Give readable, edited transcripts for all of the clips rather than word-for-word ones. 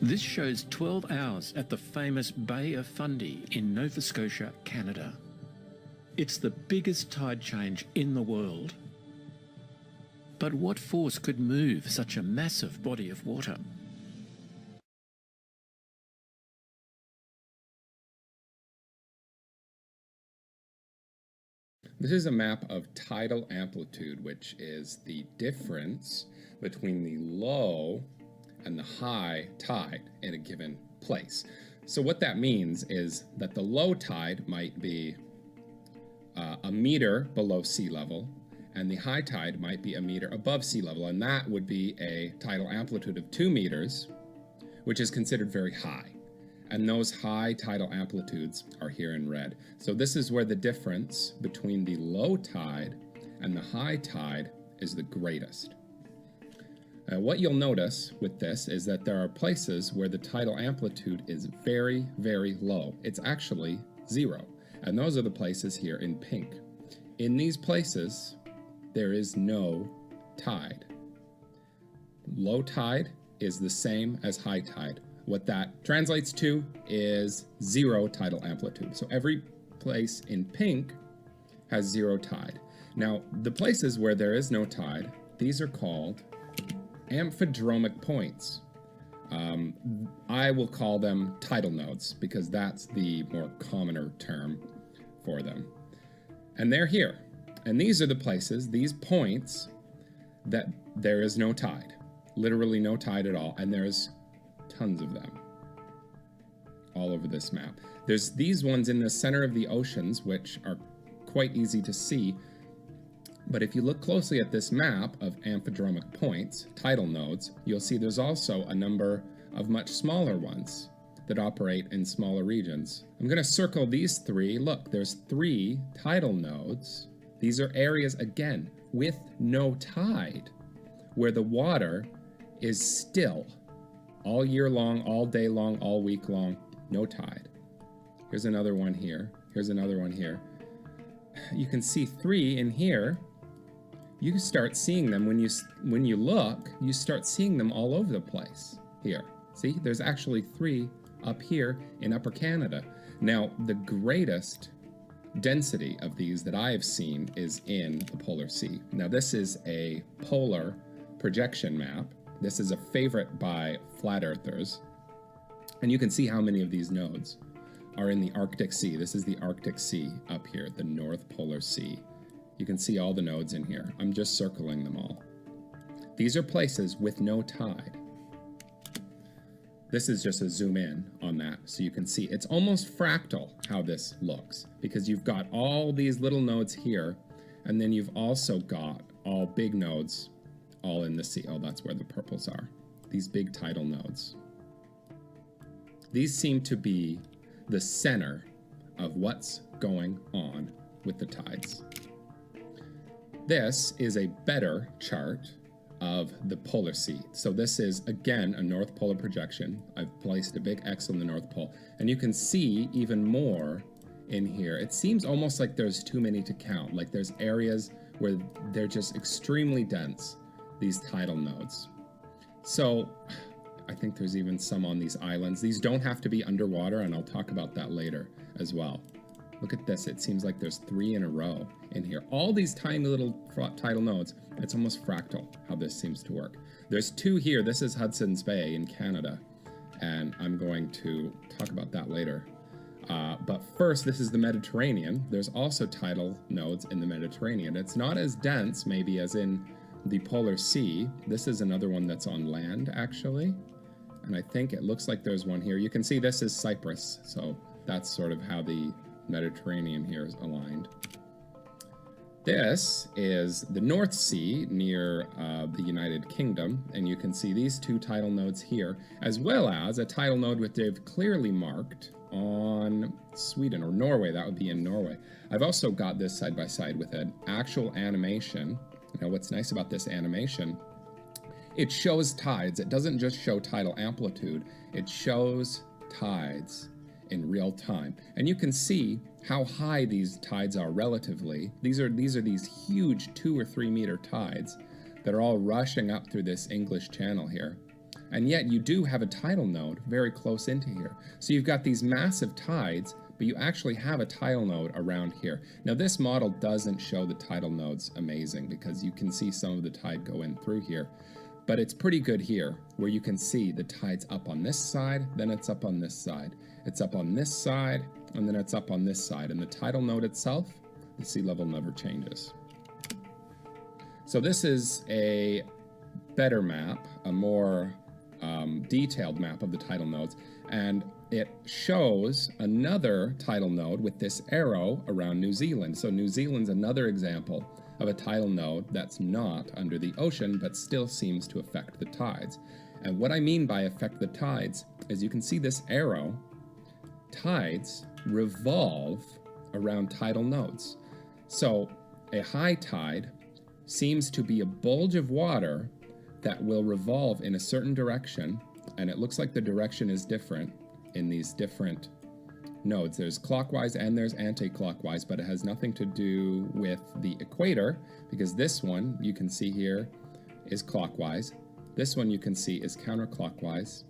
This shows 12 hours at the famous Bay of Fundy in Nova Scotia, Canada. It's the biggest tide change in the world. But what force could move such a massive body of water? This is a map of tidal amplitude, which is the difference between the low and the high tide in a given place. So what that means is that the low tide might be a meter below sea level, and the high tide might be a meter above sea level, and that would be a tidal amplitude of 2 meters, which is considered very high. And those high tidal amplitudes are here in red. So this is where the difference between the low tide and the high tide is the greatest. What you'll notice with this is that there are places where the tidal amplitude is very, very low. It's actually 0. And those are the places here in pink. In these places, there is no tide. Low tide is the same as high tide. What that translates to is 0 tidal amplitude. So every place in pink has 0 tide. Now, the places where there is no tide, these are called amphidromic points. I will call them tidal nodes because that's the more commoner term for them. And they're here. And these are the places, these points, that there is no tide. Literally no tide at all. And there's tons of them all over this map. There's these ones in the center of the oceans, which are quite easy to see. But if you look closely at this map of amphidromic points, tidal nodes, you'll see there's also a number of much smaller ones that operate in smaller regions. I'm going to circle these 3. Look, there's 3 tidal nodes. These are areas, again, with no tide, where the water is still all year long, all day long, all week long, no tide. Here's another one here. Here's another one here. You can see 3 in here. You start seeing them when you look, you start seeing them all over the place here. See, there's actually 3 up here in Upper Canada. Now, the greatest density of these that I have seen is in the Polar Sea. Now, this is a polar projection map. This is a favorite by flat earthers. And you can see how many of these nodes are in the Arctic Sea. This is the Arctic Sea up here, the North Polar Sea. You can see all the nodes in here. I'm just circling them all. These are places with no tide. This is just a zoom in on that so you can see. It's almost fractal how this looks because you've got all these little nodes here and then you've also got all big nodes all in the sea. Oh, that's where the purples are. These big tidal nodes. These seem to be the center of what's going on with the tides. This is a better chart of the Polar Sea. So this is, again, a North Polar projection. I've placed a big X on the North Pole, and you can see even more in here. It seems almost like there's too many to count, like there's areas where they're just extremely dense, these tidal nodes. So I think there's even some on these islands. These don't have to be underwater, and I'll talk about that later as well. Look at this. It seems like there's 3 in a row in here. All these tiny little tidal nodes. It's almost fractal how this seems to work. There's 2 here. This is Hudson's Bay in Canada, and I'm going to talk about that later. But first, this is the Mediterranean. There's also tidal nodes in the Mediterranean. It's not as dense, maybe, as in the Polar Sea. This is another one that's on land, actually. And I think it looks like there's one here. You can see this is Cyprus, so that's sort of how the Mediterranean here is aligned. This is the North Sea near the United Kingdom, and you can see these 2 tidal nodes here, as well as a tidal node which they've clearly marked on Sweden, or Norway. That would be in Norway. I've also got this side by side with an actual animation. Now, what's nice about this animation, it shows tides. It doesn't just show tidal amplitude, it shows tides in real time. And you can see how high these tides are relatively. These are these huge 2 or 3 meter tides that are all rushing up through this English Channel here. and yet you do have a tidal node very close into here. So you've got these massive tides, but you actually have a tidal node around here. Now this model doesn't show the tidal nodes amazing because you can see some of the tide go in through here, but it's pretty good here where you can see the tide's up on this side, then it's up on this side. It's up on this side, and then it's up on this side. And the tidal node itself, the sea level never changes. So this is a better map, a more detailed map of the tidal nodes, and it shows another tidal node with this arrow around New Zealand. So New Zealand's another example of a tidal node that's not under the ocean, but still seems to affect the tides. And what I mean by affect the tides is you can see this arrow, tides revolve around tidal nodes. So a high tide seems to be a bulge of water that will revolve in a certain direction, and it looks like the direction is different in these different nodes. There's clockwise and there's anti-clockwise, but it has nothing to do with the equator, because this one you can see here is clockwise. This one you can see is counterclockwise.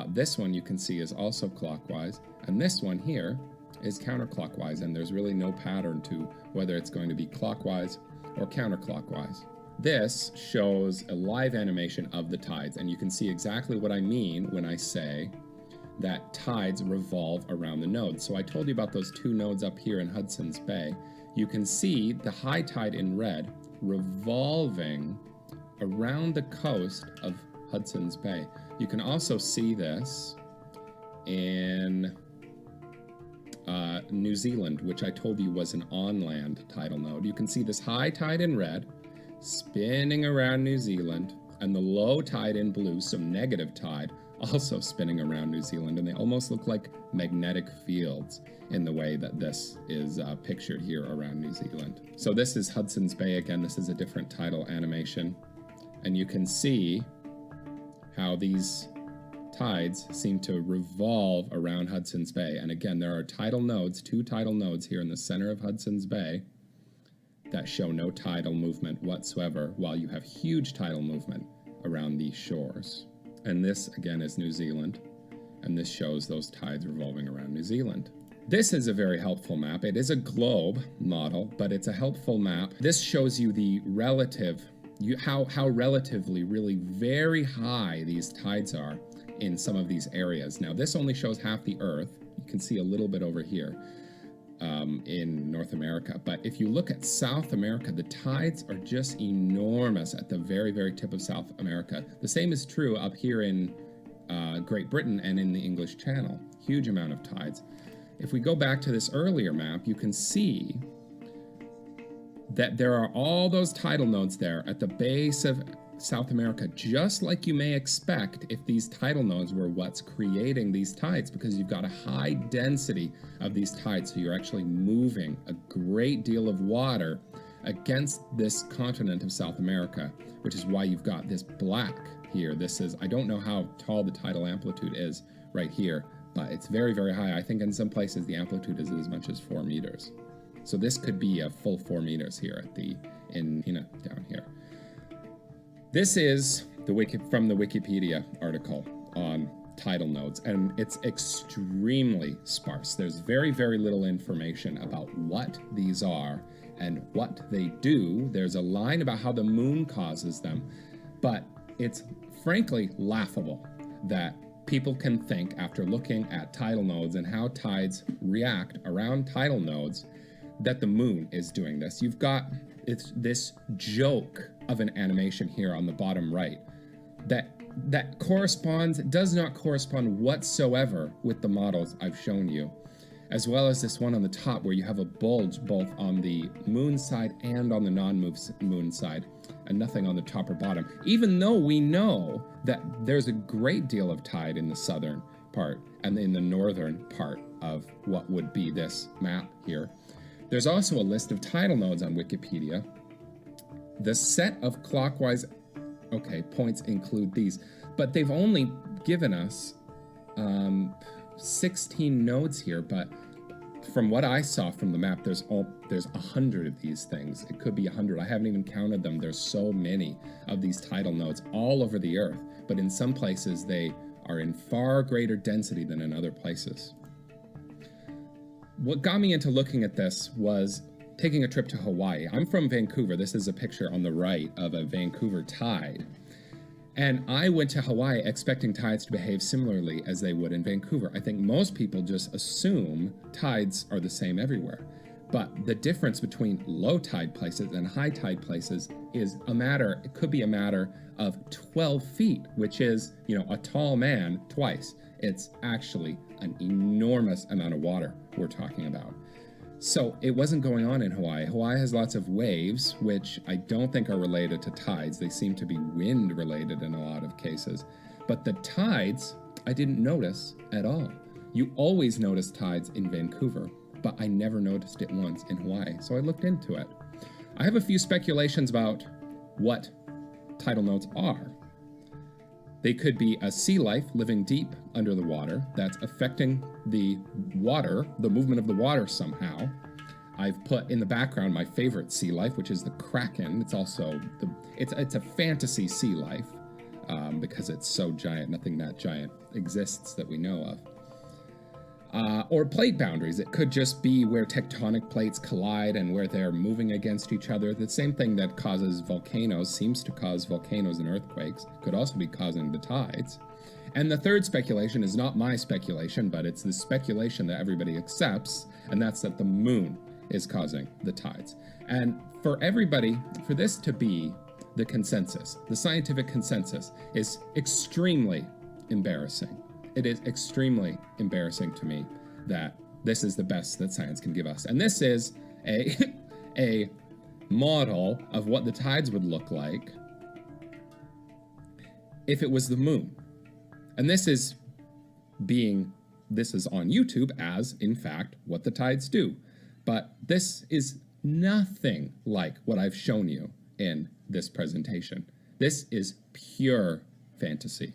This one you can see is also clockwise, and this one here is counterclockwise, and there's really no pattern to whether it's going to be clockwise or counterclockwise. This shows a live animation of the tides, and you can see exactly what I mean when I say that tides revolve around the nodes. So I told you about those two nodes up here in Hudson's Bay. You can see the high tide in red revolving around the coast of Hudson's Bay. You can also see this in New Zealand, which I told you was an on-land tidal node. You can see this high tide in red spinning around New Zealand, and the low tide in blue, so negative tide, also spinning around New Zealand, and they almost look like magnetic fields in the way that this is pictured here around New Zealand. So this is Hudson's Bay again. This is a different tidal animation, and you can see how these tides seem to revolve around Hudson's Bay. And again, there are tidal nodes, two tidal nodes here in the center of Hudson's Bay that show no tidal movement whatsoever, while you have huge tidal movement around these shores. And this again is New Zealand, and this shows those tides revolving around New Zealand. This is a very helpful map. It is a globe model, but it's a helpful map. This shows you the relative, how relatively really very high these tides are in some of these areas. Now this only shows half the Earth. You can see a little bit over here in North America. But if you look at South America, the tides are just enormous at the very, very tip of South America. The same is true up here in Great Britain and in the English Channel. Huge amount of tides. If we go back to this earlier map, you can see that there are all those tidal nodes there at the base of South America, just like you may expect if these tidal nodes were what's creating these tides, because you've got a high density of these tides, so you're actually moving a great deal of water against this continent of South America, which is why you've got this black here. This is, I don't know how tall the tidal amplitude is right here, but it's very, very high. I think in some places the amplitude is as much as 4 meters. So this could be a full 4 meters here at the, down here. This is from the Wikipedia article on tidal nodes, and it's extremely sparse. There's very, very little information about what these are and what they do. There's a line about how the moon causes them, but it's frankly laughable that people can think, after looking at tidal nodes and how tides react around tidal nodes, that the moon is doing this. You've got this joke of an animation here on the bottom right that does not correspond whatsoever with the models I've shown you, as well as this one on the top where you have a bulge both on the moon side and on the non-moon side, and nothing on the top or bottom, even though we know that there's a great deal of tide in the southern part and in the northern part of what would be this map here. There's also a list of tidal nodes on Wikipedia. The set of clockwise, points include these, but they've only given us 16 nodes here, but from what I saw from the map, there's 100 of these things. It could be 100. I haven't even counted them. There's so many of these tidal nodes all over the Earth, but in some places they are in far greater density than in other places. What got me into looking at this was taking a trip to Hawaii. I'm from Vancouver. This is a picture on the right of a Vancouver tide. And I went to Hawaii expecting tides to behave similarly as they would in Vancouver. I think most people just assume tides are the same everywhere. But the difference between low tide places and high tide places is it could be a matter of 12 feet, which is, a tall man twice. It's actually an enormous amount of water we're talking about. So it wasn't going on in Hawaii. Hawaii has lots of waves, which I don't think are related to tides. They seem to be wind related in a lot of cases. But the tides, I didn't notice at all. You always notice tides in Vancouver, but I never noticed it once in Hawaii. So I looked into it. I have a few speculations about what tidal nodes are. They could be a sea life living deep under the water that's affecting the water, the movement of the water somehow. I've put in the background my favorite sea life, which is the kraken. It's also it's a fantasy sea life because it's so giant. Nothing that giant exists that we know of. Or plate boundaries. It could just be where tectonic plates collide and where they're moving against each other. The same thing that causes volcanoes, seems to cause volcanoes and earthquakes, could also be causing the tides. And the third speculation is not my speculation, but it's the speculation that everybody accepts, and that's that the moon is causing the tides. And for this to be the consensus, the scientific consensus, is extremely embarrassing. It is extremely embarrassing to me that this is the best that science can give us. And this is a model of what the tides would look like if it was the moon. And this is on YouTube as, in fact, what the tides do. But this is nothing like what I've shown you in this presentation. This is pure fantasy.